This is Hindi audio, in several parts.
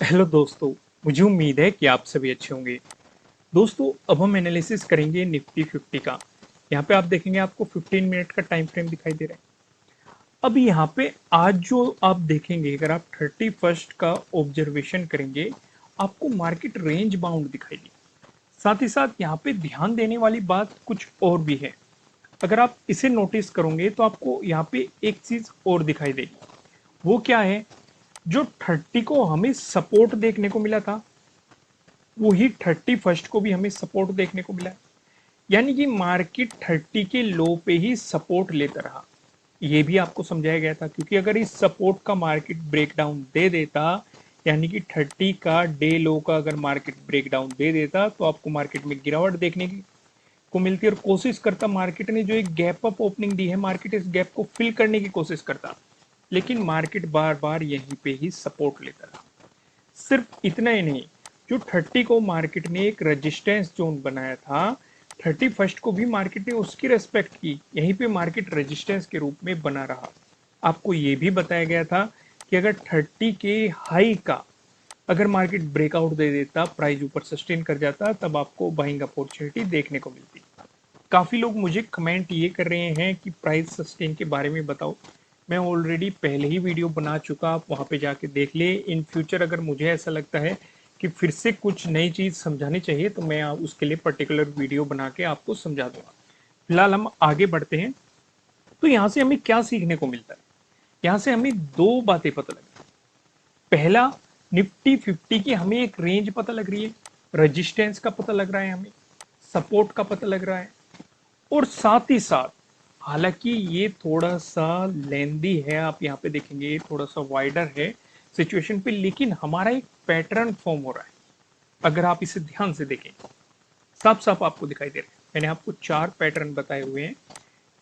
हेलो दोस्तों। मुझे उम्मीद है कि आप सभी अच्छे होंगे। दोस्तों, अब हम एनालिसिस करेंगे निफ्टी 50 का। यहाँ पे आप देखेंगे आपको 15 मिनट का टाइम फ्रेम दिखाई दे रहा है। अब यहाँ पे आज जो आप देखेंगे, अगर आप 31st का ऑब्जर्वेशन करेंगे, आपको मार्केट रेंज बाउंड दिखाई दी। साथ ही साथ यहाँ पे ध्यान देने वाली बात कुछ और भी है। अगर आप इसे नोटिस करोगे तो आपको यहाँ पे एक चीज और दिखाई देगी। वो क्या है? जो 30 को हमें सपोर्ट देखने को मिला था, वही 31st को भी हमें सपोर्ट देखने को मिला है। यानी कि मार्केट 30 के लो पे ही सपोर्ट लेता रहा। ये भी आपको समझाया गया था, क्योंकि अगर इस सपोर्ट का मार्केट ब्रेकडाउन दे देता, यानी कि 30 का डे लो का अगर मार्केट ब्रेकडाउन दे देता, तो आपको मार्केट में गिरावट देखने को मिलती और कोशिश करता, मार्केट ने जो एक गैप अप ओपनिंग दी है, मार्केट इस गैप को फिल करने की कोशिश करता। लेकिन मार्केट बार बार यहीं पे ही सपोर्ट लेता रहा। सिर्फ इतना ही नहीं, जो 30 को मार्केट ने एक रेजिस्टेंस जोन बनाया था, 31st को भी मार्केट ने उसकी रेस्पेक्ट की, यहीं पे मार्केट रेजिस्टेंस के रूप में बना रहा। आपको ये भी बताया गया था कि अगर 30 के हाई का अगर मार्केट ब्रेकआउट दे देता, प्राइस ऊपर सस्टेन कर जाता, तब आपको बाइंग अपॉर्चुनिटी देखने को मिलती। काफी लोग मुझे कमेंट ये कर रहे हैं कि प्राइस सस्टेन के बारे में बताओ। मैं ऑलरेडी पहले ही वीडियो बना चुका, आप वहां पे जाके देख ले। इन फ्यूचर अगर मुझे ऐसा लगता है कि फिर से कुछ नई चीज समझानी चाहिए, तो मैं उसके लिए पर्टिकुलर वीडियो बना के आपको समझा दूंगा। फिलहाल हम आगे बढ़ते हैं। तो यहाँ से हमें क्या सीखने को मिलता है? यहाँ से हमें दो बातें पता लगी। पहला, निफ्टी 50 की हमें एक रेंज पता लग रही है, रजिस्टेंस का पता लग रहा है, हमें सपोर्ट का पता लग रहा है। और साथ ही साथ, हालांकि ये थोड़ा सा लेंदी है, आप यहाँ पे देखेंगे थोड़ा सा वाइडर है सिचुएशन पे, लेकिन हमारा एक पैटर्न फॉर्म हो रहा है। अगर आप इसे ध्यान से देखें, साफ साफ आपको दिखाई दे रहा है। मैंने आपको चार पैटर्न बताए हुए हैं।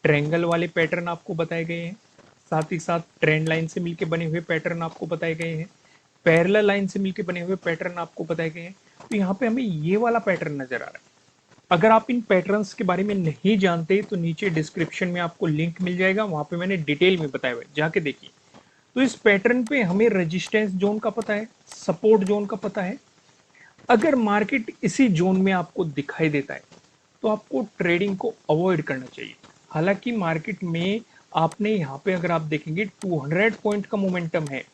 ट्रेंगल वाले पैटर्न आपको बताए गए हैं, साथ ही साथ ट्रेंड लाइन से मिलकर बने हुए पैटर्न आपको बताए गए हैं, पैरेलल लाइन से मिलकर बने हुए पैटर्न आपको बताए गए हैं। तो यहाँ पे हमें ये वाला पैटर्न नजर आ रहा है। अगर आप इन पैटर्न्स के बारे में नहीं जानते, तो नीचे डिस्क्रिप्शन में आपको लिंक मिल जाएगा, वहां पे मैंने डिटेल में बताया हुआ है, जाके देखिए। तो इस पैटर्न पे हमें रेजिस्टेंस जोन का पता है, सपोर्ट जोन का पता है। अगर मार्केट इसी जोन में आपको दिखाई देता है, तो आपको ट्रेडिंग को अवॉइड करना चाहिए। हालांकि मार्केट में आपने यहाँ पे अगर आप देखेंगे 200 पॉइंट का मोमेंटम है।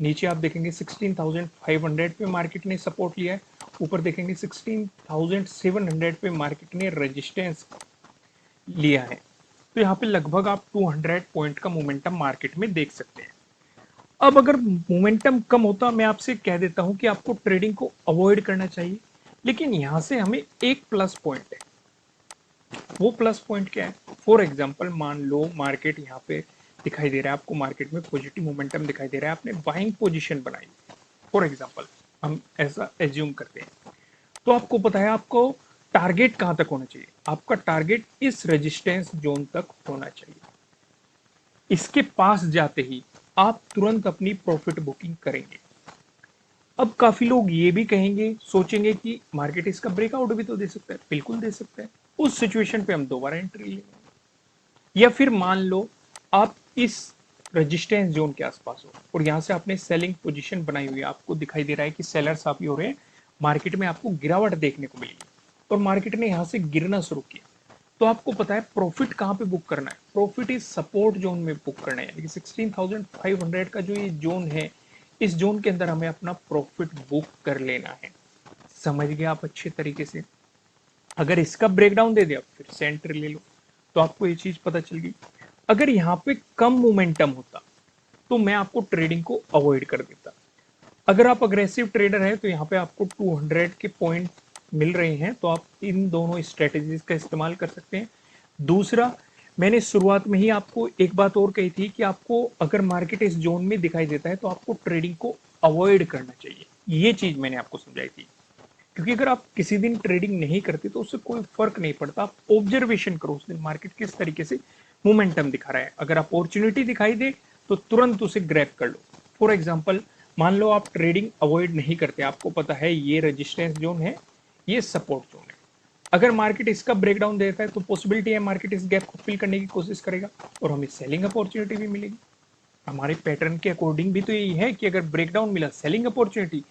नीचे आप देखेंगे 16,500 पे मार्केट ने सपोर्ट लिया है, ऊपर देखेंगे 16,700 पे मार्केट ने रेजिस्टेंस लिया है। तो यहाँ पे लगभग आप 200 पॉइंट का मोमेंटम मार्केट में देख सकते हैं। अब अगर मोमेंटम कम होता, मैं आपसे कह देता हूं कि आपको ट्रेडिंग को अवॉइड करना चाहिए। लेकिन यहां से हमें एक प्लस पॉइंट है। वो प्लस पॉइंट क्या है? फॉर एग्जाम्पल, मान लो मार्केट यहाँ पे दिखाई दे रहा है आपको, मार्केट में पॉजिटिव मोमेंटम दिखाई दे रहा है, आपने बाइंग पोजीशन बनाई। फॉर एग्जाम्पल, हम ऐसा एज्यूम करते हैं, तो आपको पता है आपको टारगेट कहां तक होना चाहिए। आपका टारगेट इस रेजिस्टेंस जोन तक होना चाहिए। इसके पास जाते ही आप तुरंत अपनी प्रॉफिट बुकिंग करेंगे। अब काफी लोग ये भी कहेंगे, सोचेंगे कि मार्केट इसका ब्रेकआउट भी तो दे सकता है। बिल्कुल दे सकता है। उस सिचुएशन पे हम दोबारा एंट्री लेंगे। या फिर मान लो आप इस रेजिस्टेंस जोन के आसपास हो और यहां से आपने सेलिंग पोजीशन बनाई हुई है, आपको दिखाई दे रहा है कि सेलर्स आप ही हो रहे हैं, मार्केट में आपको गिरावट देखने को मिलेगी और मार्केट ने यहां से गिरना शुरू किया। तो आपको पता है प्रॉफिट कहां पे बुक करना है। प्रॉफिट इस सपोर्ट जोन में बुक करना है, यानी 16,500 का जो ये जोन है, इस जोन के अंदर हमें अपना प्रॉफिट बुक कर लेना है। समझ गए आप अच्छे तरीके से? अगर इसका ब्रेकडाउन दे दिया, फिर से एंट्री ले लो। तो आपको ये चीज पता चल गई। अगर यहाँ पे कम मोमेंटम होता, तो मैं आपको ट्रेडिंग को अवॉइड कर देता। अगर आप अग्रेसिव ट्रेडर हैं, तो यहाँ पे आपको 200 के पॉइंट मिल रहे हैं, तो आप इन दोनों स्ट्रेटेजीज का इस्तेमाल कर सकते हैं। दूसरा, मैंने शुरुआत में ही आपको एक बात और कही थी कि आपको अगर मार्केट इस जोन में दिखाई देता है, तो आपको ट्रेडिंग को अवॉइड करना चाहिए। ये चीज मैंने आपको समझाई थी। क्योंकि अगर आप किसी दिन ट्रेडिंग नहीं करते, तो उससे कोई फर्क नहीं पड़ता। आप ऑब्जर्वेशन करो उस दिन मार्केट किस तरीके से मोमेंटम दिखा रहा है। अगर अपॉर्चुनिटी दिखाई दे, तो तुरंत उसे ग्रैब कर लो। फॉर एग्जाम्पल, मान लो आप ट्रेडिंग अवॉइड नहीं करते, आपको पता है ये रेजिस्टेंस जोन है, ये सपोर्ट जोन है। अगर मार्केट इसका ब्रेकडाउन देता है, तो पॉसिबिलिटी है मार्केट इस गैप को फिल करने की कोशिश करेगा और हमें सेलिंग अपॉर्चुनिटी भी मिलेगी। हमारे पैटर्न के अकॉर्डिंग भी तो यही है कि अगर ब्रेकडाउन मिला सेलिंग अपॉर्चुनिटी,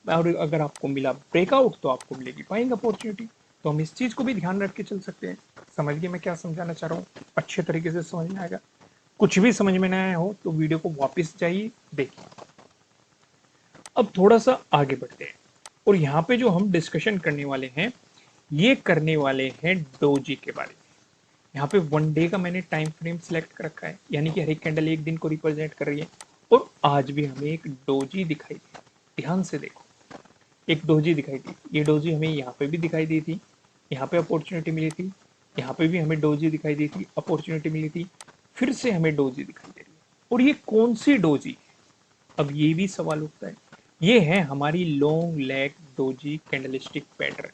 और अगर आपको मिला ब्रेकआउट तो आपको मिलेगी बाइंग अपॉर्चुनिटी। तो हम इस चीज को भी ध्यान रख के चल सकते हैं। समझ गए मैं क्या समझाना चाह रहा हूँ? अच्छे तरीके से समझ में आएगा। कुछ भी समझ में ना आया हो तो वीडियो को वापस जाइए, देखिए। अब थोड़ा सा आगे बढ़ते हैं, और यहाँ पे जो हम डिस्कशन करने वाले हैं, ये करने वाले हैं डोजी के बारे में। यहाँ पे 1 डे का मैंने टाइम फ्रेम सिलेक्ट कर रखा है, यानी कि हर एक कैंडल एक दिन को रिप्रेजेंट कर रही है। और आज भी हमें एक डोजी दिखाई दी, ध्यान से देखो, एक डोजी दिखाई दी। ये डोजी हमें यहाँ पे भी दिखाई दी थी, यहाँ पे अपॉर्चुनिटी मिली थी, यहाँ पे भी हमें डोजी दिखाई दी थी, अपॉर्चुनिटी मिली थी, फिर से हमें डोजी दिखाई दे रही है। और ये कौन सी डोजी? अब ये भी सवाल उठता है। ये है हमारी long leg doji candlestick pattern,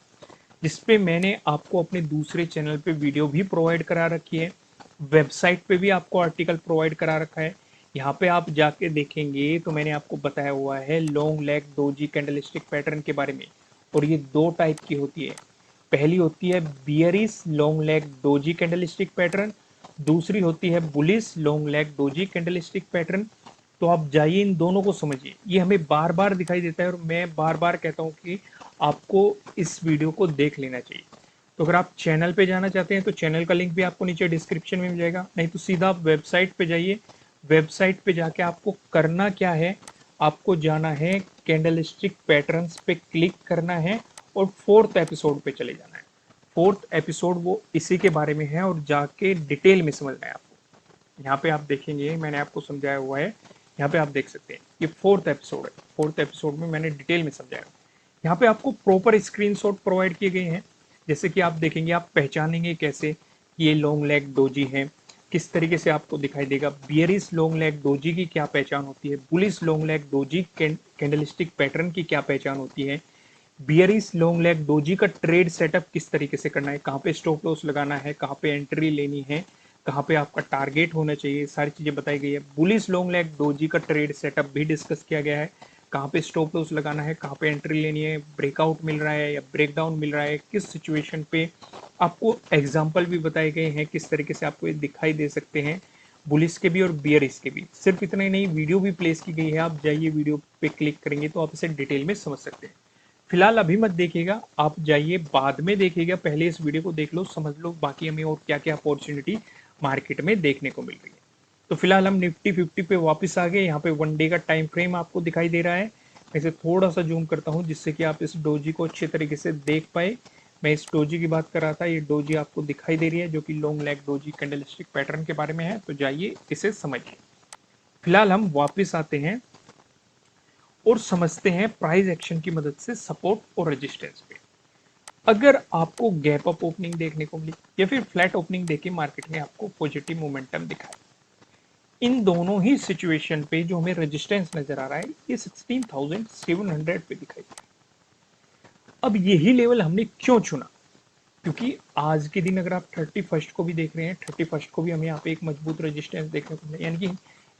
जिसपे मैंने आपको अपने दूसरे चैनल पे वीडियो भी प्रोवाइड करा रखी है, वेबसाइट पे भी आपको आर्टिकल प्रोवाइड करा रखा है। यहाँ पे आप जाके देखेंगे तो मैंने आपको बताया हुआ है long leg doji candlestick pattern के बारे में। और ये 2 टाइप की होती है। पहली होती है bearish long leg doji candlestick pattern, दूसरी होती है bullish long leg doji candlestick pattern. तो आप जाइए इन दोनों को समझिए। ये हमें बार बार दिखाई देता है और मैं बार बार कहता हूँ कि आपको इस वीडियो को देख लेना चाहिए। तो अगर आप चैनल पे जाना चाहते हैं तो चैनल का लिंक भी आपको नीचे डिस्क्रिप्शन में मिल जाएगा, नहीं तो सीधा आप वेबसाइट पे जाइए। वेबसाइट पे जाके आपको करना क्या है, आपको जाना है कैंडलस्टिक पैटर्न्स पे क्लिक करना है और 4th एपिसोड पे चले जाना है। 4th एपिसोड वो इसी के बारे में है और जाके डिटेल में समझना है आपको। यहाँ पे आप देखेंगे मैंने आपको समझाया हुआ है, यहाँ पे आप देख सकते हैं ये 4th एपिसोड है। 4th एपिसोड में मैंने डिटेल में समझाया। यहाँ पे आपको प्रॉपर स्क्रीनशॉट प्रोवाइड किए गए हैं। जैसे कि आप देखेंगे, आप पहचानेंगे कैसे कि ये लॉन्ग लेग डोजी है, किस तरीके से आपको दिखाई देगा। बियरिश लॉन्ग लेग डोजी की क्या पहचान होती है, bullish long leg doji candlestick pattern की क्या पहचान होती है, बियरिश लॉन्ग लेग डोजी का ट्रेड सेटअप किस तरीके से करना है, कहाँ पे स्टॉप लॉस लगाना है, कहाँ पे एंट्री लेनी है, कहाँ पे आपका टारगेट होना चाहिए, सारी चीजें बताई गई है। बुलिश लॉन्ग लेग डोजी का ट्रेड सेटअप भी डिस्कस किया गया है, कहाँ पे स्टॉप लॉस लगाना है, कहाँ पे एंट्री लेनी है, ब्रेकआउट मिल रहा है या ब्रेकडाउन मिल रहा है, किस सिचुएशन पे। आपको एग्जाम्पल भी बताए गए हैं किस तरीके से आपको ये दिखाई दे सकते हैं, बुलिस के भी और बियरिश के भी। सिर्फ इतना ही नहीं, वीडियो भी प्लेस की गई है, आप जाइए वीडियो पे क्लिक करेंगे तो आप इसे डिटेल में समझ सकते हैं। फिलहाल अभी मत देखिएगा, आप जाइए बाद में देखिएगा, पहले इस वीडियो को देख लो, समझ लो बाकी हमें और क्या क्या अपॉर्चुनिटी मार्केट में देखने को मिल रही है। तो फिलहाल हम निफ्टी 50 पे वापस आ गए। यहाँ पे 1 डे का टाइम फ्रेम आपको दिखाई दे रहा है। मैं इसे थोड़ा सा जूम करता हूँ जिससे कि आप इस डोजी को अच्छे तरीके से देख पाए। मैं इस डोजी की बात कर रहा था, ये डोजी आपको दिखाई दे रही है जो कि long leg doji candlestick pattern के बारे में है। तो जाइए इसे समझिए। फिलहाल हम वापस आते हैं और समझते हैं प्राइस एक्शन की मदद से सपोर्ट और रेजिस्टेंस पे। अगर आपको गैप अप ओपनिंग देखने को मिली या फिर फ्लैट ओपनिंग देके मार्केट ने आपको पॉजिटिव मोमेंटम दिखाया, इन दोनों ही सिचुएशन पे जो हमें रेजिस्टेंस नजर आ रहा है ये 16,700 पे दिखाई दे। अब यही लेवल हमने क्यों चुना? क्योंकि आज के दिन अगर आप 31st को भी देख रहे हैं, 31st को भी हमें यहाँ पे एक मजबूत रेजिस्टेंस देखने को मिला, यानी कि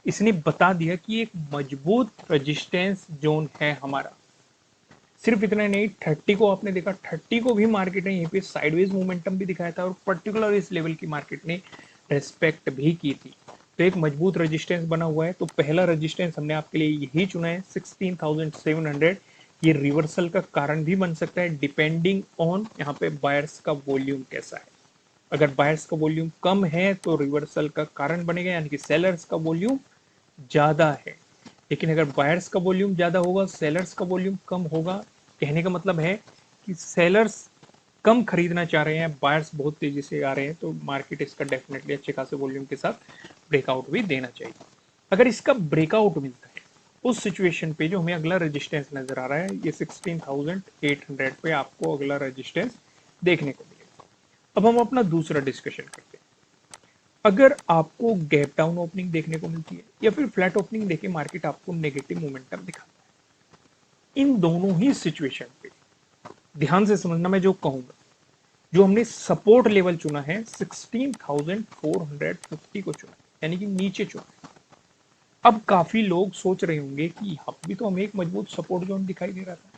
इसने बता दिया कि एक मजबूत रेजिस्टेंस जोन है हमारा। सिर्फ इतना नहीं, 30 को आपने देखा, 30 को भी मार्केट ने यहीं पे साइडवेज मोमेंटम भी दिखाया था और पर्टिकुलर इस लेवल की मार्केट ने रेस्पेक्ट भी की थी। तो एक मजबूत रेजिस्टेंस बना हुआ है। तो पहला रेजिस्टेंस हमने आपके लिए यही चुना है, 16,700। ये रिवर्सल का कारण भी बन सकता है डिपेंडिंग ऑन यहाँ पे बायर्स का वॉल्यूम कैसा है। अगर बायर्स का वॉल्यूम कम है तो रिवर्सल का कारण बनेगा, यानी कि सेलर्स का वॉल्यूम ज्यादा है। लेकिन अगर बायर्स का वॉल्यूम ज्यादा होगा, सेलर्स का वॉल्यूम कम होगा, कहने का मतलब है कि सेलर्स कम खरीदना चाह रहे हैं, बायर्स बहुत तेजी से आ रहे हैं, तो मार्केट इसका डेफिनेटली अच्छे खासे वॉल्यूम के साथ ब्रेकआउट भी देना चाहिए। अगर इसका ब्रेकआउट मिलता है उस सिचुएशन पे जो हमें अगला रेजिस्टेंस नजर आ रहा है, ये 16,800 पे आपको अगला रेजिस्टेंस देखने को मिलेगा। अब हम अपना दूसरा डिस्कशन करते हैं। अगर आपको गैप डाउन ओपनिंग देखने को मिलती है या फिर फ्लैट ओपनिंग देके मार्केट आपको नेगेटिव मोमेंटम दिखाता है, इन दोनों ही सिचुएशन पे ध्यान से समझना मैं जो कहूंगा। जो हमने सपोर्ट लेवल चुना है 16,450 को चुना है, यानी कि नीचे चुना है। अब काफी लोग सोच रहे होंगे कि यहाँ भी तो हमें एक मजबूत सपोर्ट जोन दिखाई दे रहा था,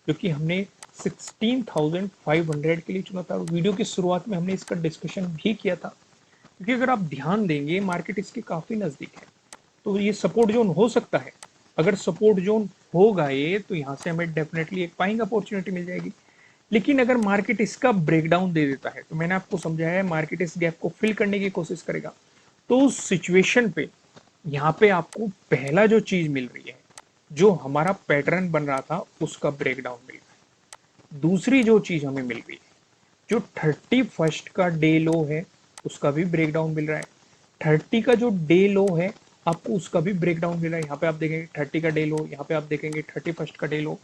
क्योंकि हमने 16,500 के लिए चुना था और वीडियो की शुरुआत में हमने इसका डिस्कशन भी किया था। क्योंकि अगर आप ध्यान देंगे मार्केट इसके काफी नजदीक है। तो ये सपोर्ट जोन हो सकता है। अगर सपोर्ट जोन होगा ये, तो यहाँ से हमें डेफिनेटली एक बाइंग अपॉर्चुनिटी मिल जाएगी। लेकिन अगर मार्केट इसका ब्रेकडाउन दे देता है, तो मैंने आपको समझाया है मार्केट इस गैप को फिल करने की कोशिश करेगा, तो उस सिचुएशन पे यहाँ पे आपको पहला जो चीज मिल रही है, जो हमारा पैटर्न बन रहा था उसका ब्रेकडाउन मिल रहा है। दूसरी जो चीज हमें मिल रही है, जो 31st का डे लो है उसका भी ब्रेकडाउन मिल रहा है। 30 का जो डे लो है आपको उसका भी ब्रेकडाउन मिल रहा है। यहाँ पे आप देखेंगे 30 का डे लो, यहाँ पे आप देखेंगे 31st का डे लो,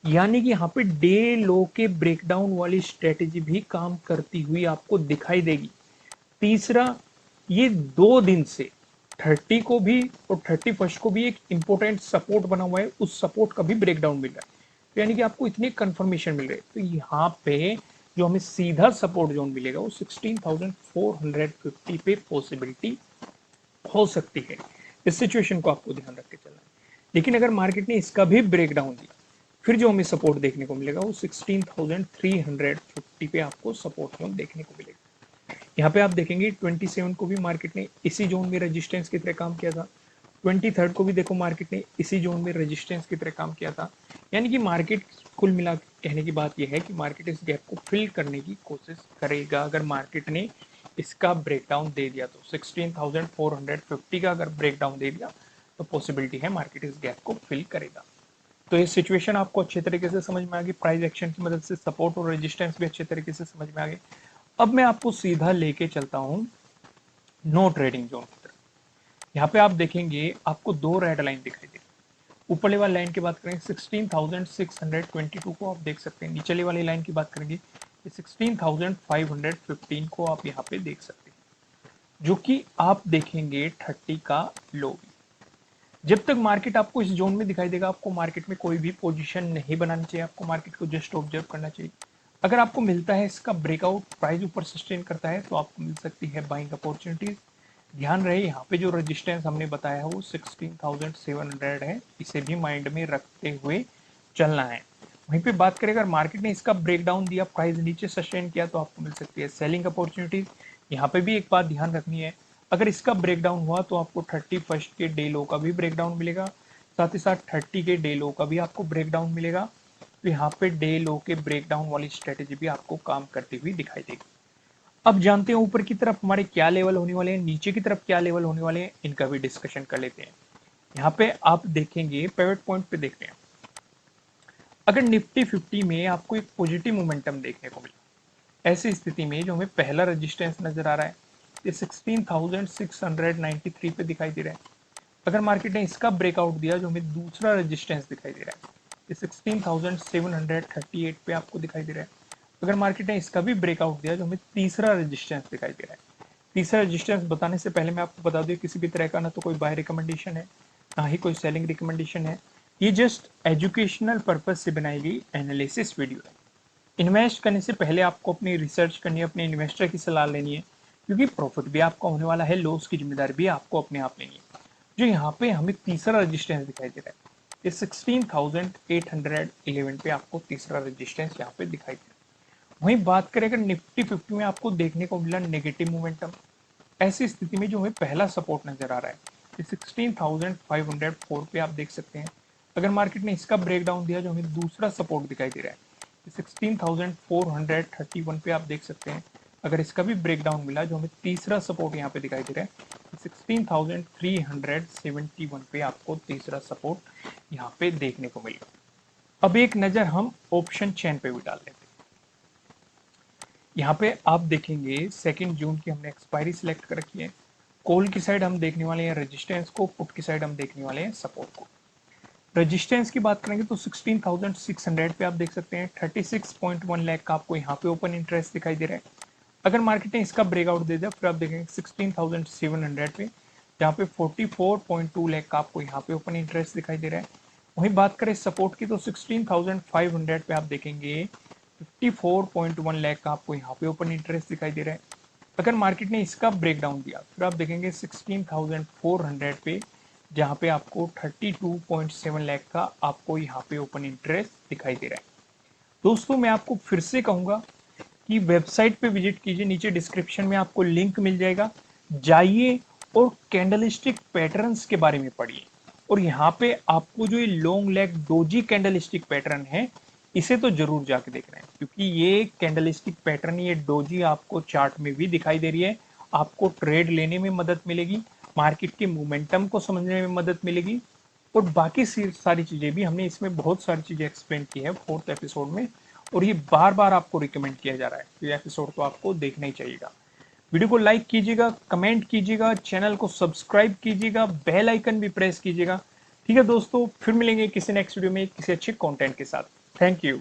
यानी कि यहाँ पे डे लो के ब्रेकडाउन वाली स्ट्रेटेजी भी काम करती हुई आपको दिखाई देगी। तीसरा, ये 2 दिन से 30 को भी और 31st को भी एक इंपॉर्टेंट सपोर्ट बना हुआ है, उस सपोर्ट का भी ब्रेकडाउन मिल रहा है। तो यानी कि आपको इतनी कंफर्मेशन मिल रही है। तो यहाँ पे जो हमें सीधा सपोर्ट जोन मिलेगा वो 16,450 पे पॉसिबिलिटी हो सकती है। इस सिचुएशन को आपको ध्यान रख के चलना है। लेकिन अगर मार्केट ने इसका भी ब्रेकडाउन दिया, फिर जो हमें सपोर्ट देखने को मिलेगा वो 16,350 पे आपको सपोर्ट जोन देखने को मिलेगा। यहाँ पे आप देखेंगे 27 को भी मार्केट ने इसी जोन में रेजिस्टेंस की तरह काम किया था। 23rd को भी देखो मार्केट ने इसी जोन में रेजिस्टेंस की तरह काम किया था। यानी कि मार्केट, कुल मिला कहने की बात यह है कि मार्केट इस गैप को फिल करने की कोशिश करेगा। अगर मार्केट ने इसका ब्रेकडाउन दे दिया तो 16,450 का अगर ब्रेकडाउन दे दिया तो पॉसिबिलिटी है मार्केट इस गैप को फिल करेगा। तो ये सिचुएशन आपको अच्छे तरीके से समझ में आ गई। प्राइस एक्शन की मदद से सपोर्ट और रेजिस्टेंस भी अच्छे तरीके से समझ में आ गए। अब मैं आपको सीधा लेके चलता हूँ नो ट्रेडिंग जोन की तरफ। यहाँ पे आप देखेंगे आपको दो रेड लाइन दिखाई दे। ऊपरले वाली लाइन की बात करें 16,622 को आप देख सकते हैं। नीचले वाली लाइन की बात करेंगे 16,515 को आप यहाँ पे देख सकते हैं, जो कि आप देखेंगे 30 का लो भी। जब तक मार्केट आपको इस जोन में दिखाई देगा, आपको मार्केट में कोई भी पोजीशन नहीं बनानी चाहिए। आपको मार्केट को जस्ट ऑब्जर्व करना चाहिए। अगर आपको मिलता है इसका ब्रेकआउट, प्राइस ऊपर सस्टेन करता है, तो आपको मिल सकती है बाइंग अपॉर्चुनिटीज। ध्यान रहे यहाँ पे जो रेजिस्टेंस हमने बताया है वो 16,700 है, इसे भी माइंड में रखते हुए चलना है। वहीं पे बात करें अगर मार्केट ने इसका ब्रेकडाउन दिया, प्राइस नीचे सस्टेन किया, तो आपको मिल सकती है सेलिंग अपॉर्चुनिटीज। यहाँ पे भी एक बात ध्यान रखनी है, अगर इसका ब्रेकडाउन हुआ तो आपको 31st के डे लो का भी ब्रेकडाउन मिलेगा, साथ ही साथ 30 के डे लो का भी आपको ब्रेकडाउन मिलेगा। तो यहाँ पे डे लो के ब्रेकडाउन वाली स्ट्रेटेजी भी आपको काम करती हुई दिखाई देगी। अब जानते हैं ऊपर की तरफ हमारे क्या लेवल होने वाले हैं, नीचे की तरफ क्या लेवल होने वाले हैं, इनका भी डिस्कशन कर लेते हैं। यहाँ पे आप देखेंगे पिवट पॉइंट पे देखते हैं, अगर निफ्टी 50 में आपको एक पॉजिटिव मोमेंटम देखने को मिला, ऐसी स्थिति में जो हमें पहला रेजिस्टेंस नजर आ रहा है ये 16,693 पे दिखाई दे रहा है। अगर मार्केट ने इसका ब्रेकआउट दिया, जो हमें दूसरा रेजिस्टेंस दिखाई दे रहा है ये 16,738 पे आपको दिखाई दे रहा है। अगर मार्केट ने इसका भी ब्रेकआउट दिया, जो हमें तीसरा रेजिस्टेंस दिखाई दे रहा है। तीसरा रेजिस्टेंस बताने से पहले मैं आपको बता दूं, किसी भी तरह का ना तो कोई बाय रिकमेंडेशन है, ना ही कोई सेलिंग रिकमेंडेशन है। ये जस्ट एजुकेशनल पर्पज से बनाई गई एनालिसिस वीडियो है। इन्वेस्ट करने से पहले आपको अपनी रिसर्च करनी है, अपने इन्वेस्टर की सलाह लेनी है, क्योंकि प्रॉफिट भी आपका होने वाला है, लॉस की जिम्मेदारी भी आपको अपने आप लेनी है। जो यहाँ पे हमें तीसरा रेजिस्टेंस दिखाई दे रहा है ये 16,811 पे आपको तीसरा रेजिस्टेंस यहाँ पे दिखाई दे रहा है। वहीं बात करें अगर निफ्टी 50 में आपको देखने को मिला नेगेटिव मोमेंटम, ऐसी स्थिति में जो हमें पहला सपोर्ट नजर आ रहा है ये 16,504 पे आप देख सकते हैं। अगर मार्केट ने इसका ब्रेकडाउन दिया, जो हमें दूसरा सपोर्ट दिखाई दे रहा है 16,431 पे आप देख सकते हैं। अगर इसका भी ब्रेकडाउन मिला, जो हमें तीसरा सपोर्ट यहाँ पे दिखाई दे रहा है 16,371 पे आपको तीसरा सपोर्ट यहाँ पे देखने को मिलेगा। अब एक नजर हम ऑप्शन चेन पे भी डाल लेते हैं। यहाँ पे आप देखेंगे 2 जून की हमने एक्सपायरी सिलेक्ट कर रखी है। कॉल की साइड हम देखने वाले हैं रेजिस्टेंस को, पुट की साइड हम देखने वाले हैं सपोर्ट को। रेजिस्टेंस की बात करेंगे तो 16,600 पे आप देख सकते हैं 36.1 लाख का आपको यहाँ पे ओपन इंटरेस्ट दिखाई दे रहा है। अगर मार्केट ने इसका ब्रेकआउट दे दिया, फिर आप देखेंगे 16,700 पे, जहाँ पे 44.2 लाख का आपको यहाँ पे ओपन इंटरेस्ट दिखाई दे रहा है। वहीं बात करें सपोर्ट की तो 16,500 पे आप देखेंगे 54.1 लाख का आपको यहाँ पे ओपन इंटरेस्ट दिखाई दे रहा है। अगर मार्केट ने इसका ब्रेकडाउन दिया, फिर आप देखेंगे 16,400 पे, जहाँ पे आपको 32.7 लाख का आपको यहाँ पे ओपन इंटरेस्ट दिखाई दे रहा है। दोस्तों मैं आपको फिर से कहूंगा कि वेबसाइट पे विजिट कीजिए, नीचे डिस्क्रिप्शन में आपको लिंक मिल जाएगा, जाइए और कैंडलस्टिक पैटर्न्स के बारे में पढ़िए। और यहाँ पे आपको जो ये long leg doji candlestick pattern है, इसे तो जरूर जाके देखना है, क्योंकि ये कैंडलस्टिक पैटर्न, ये डोजी आपको चार्ट में भी दिखाई दे रही है। आपको ट्रेड लेने में मदद मिलेगी, मार्केट के मोमेंटम को समझने में मदद मिलेगी, और बाकी सारी चीजें भी हमने इसमें बहुत सारी चीजें एक्सप्लेन की है 4th एपिसोड में। और ये बार बार आपको रिकमेंड किया जा रहा है, ये एपिसोड तो आपको देखना ही चाहिएगा। वीडियो को लाइक कीजिएगा, कमेंट कीजिएगा, चैनल को सब्सक्राइब कीजिएगा, बेल आइकन भी प्रेस कीजिएगा। ठीक है दोस्तों, फिर मिलेंगे किसी नेक्स्ट वीडियो में किसी अच्छे कंटेंट के साथ। Thank you.